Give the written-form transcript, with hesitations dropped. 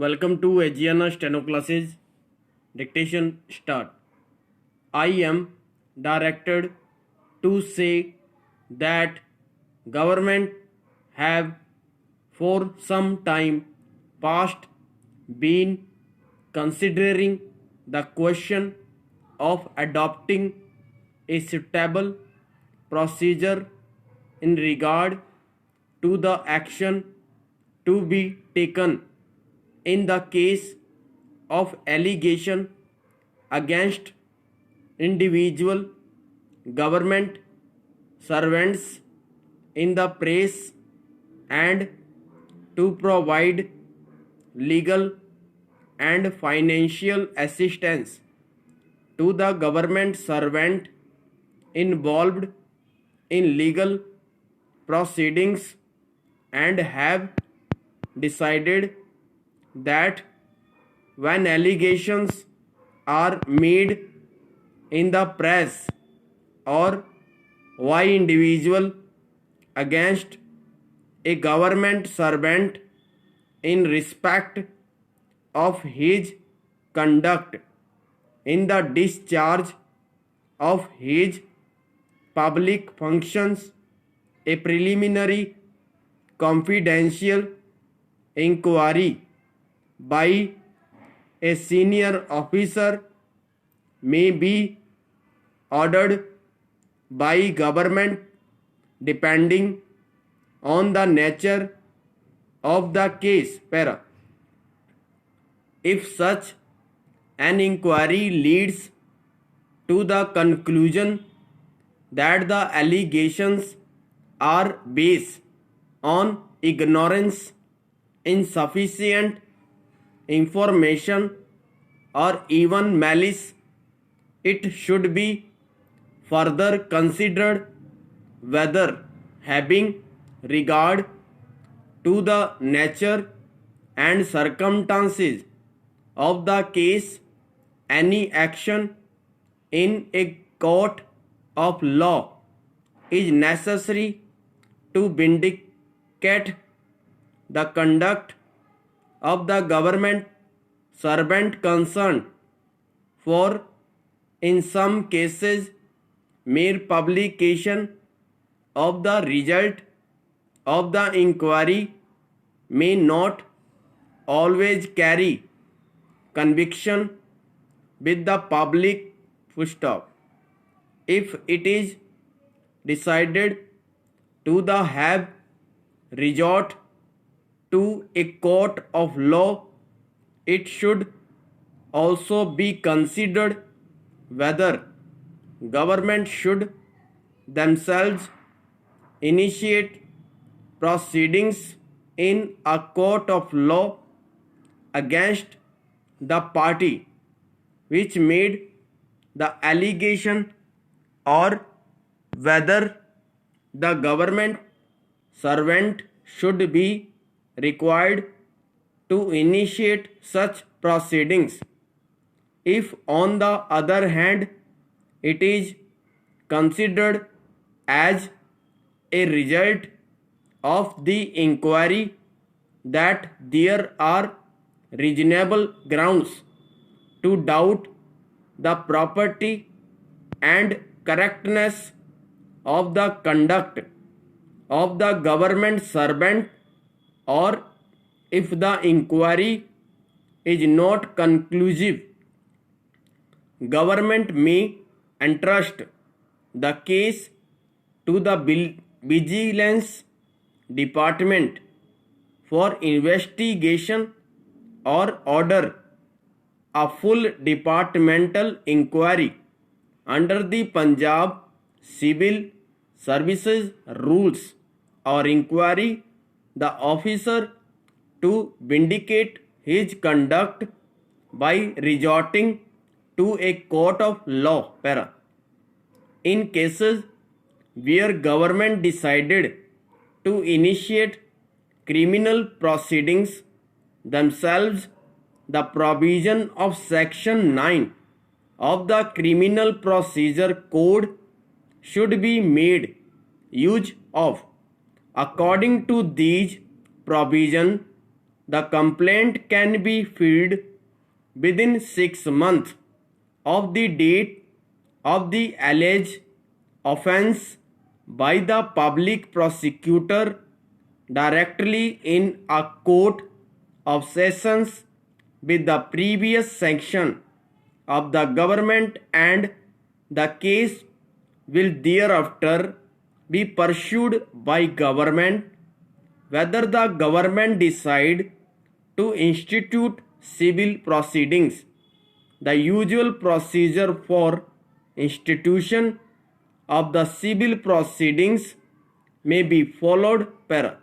Welcome to Agiana Steno Classes. Dictation start. I am directed to say that government have for some time past been considering the question of adopting a suitable procedure in regard to the action to be taken in the case of allegation against individual government servants in the press and to provide legal and financial assistance to the government servant involved in legal proceedings and have decided that when allegations are made in the press or by individual against a government servant in respect of his conduct in the discharge of his public functions, a preliminary confidential inquiry by a senior officer may be ordered by government depending on the nature of the case. Para. If such an inquiry leads to the conclusion that the allegations are based on ignorance, insufficient information, or even malice, it should be further considered whether, having regard to the nature and circumstances of the case, any action in a court of law is necessary to vindicate the conduct of the government servant concerned, for in some cases mere publication of the result of the inquiry may not always carry conviction with the public. Full stop. If it is decided to the have resort to a court of law, it should also be considered whether government should themselves initiate proceedings in a court of law against the party which made the allegation, or whether the government servant should be required to initiate such proceedings. If, on the other hand, it is considered as a result of the inquiry that there are reasonable grounds to doubt the propriety and correctness of the conduct of the government servant, or if the inquiry is not conclusive, government may entrust the case to the vigilance department for investigation or order a full departmental inquiry under the Punjab Civil Services rules, or inquiry the officer to vindicate his conduct by resorting to a court of law. Para. In cases where government decided to initiate criminal proceedings themselves, the provision of section 9 of the Criminal Procedure Code should be made use of. According to these provisions, the complaint can be filed within 6 months of the date of the alleged offence by the public prosecutor directly in a court of sessions with the previous sanction of the government, and the case will thereafter be pursued by government whether the government decide to institute civil proceedings. The usual procedure for institution of the civil proceedings may be followed per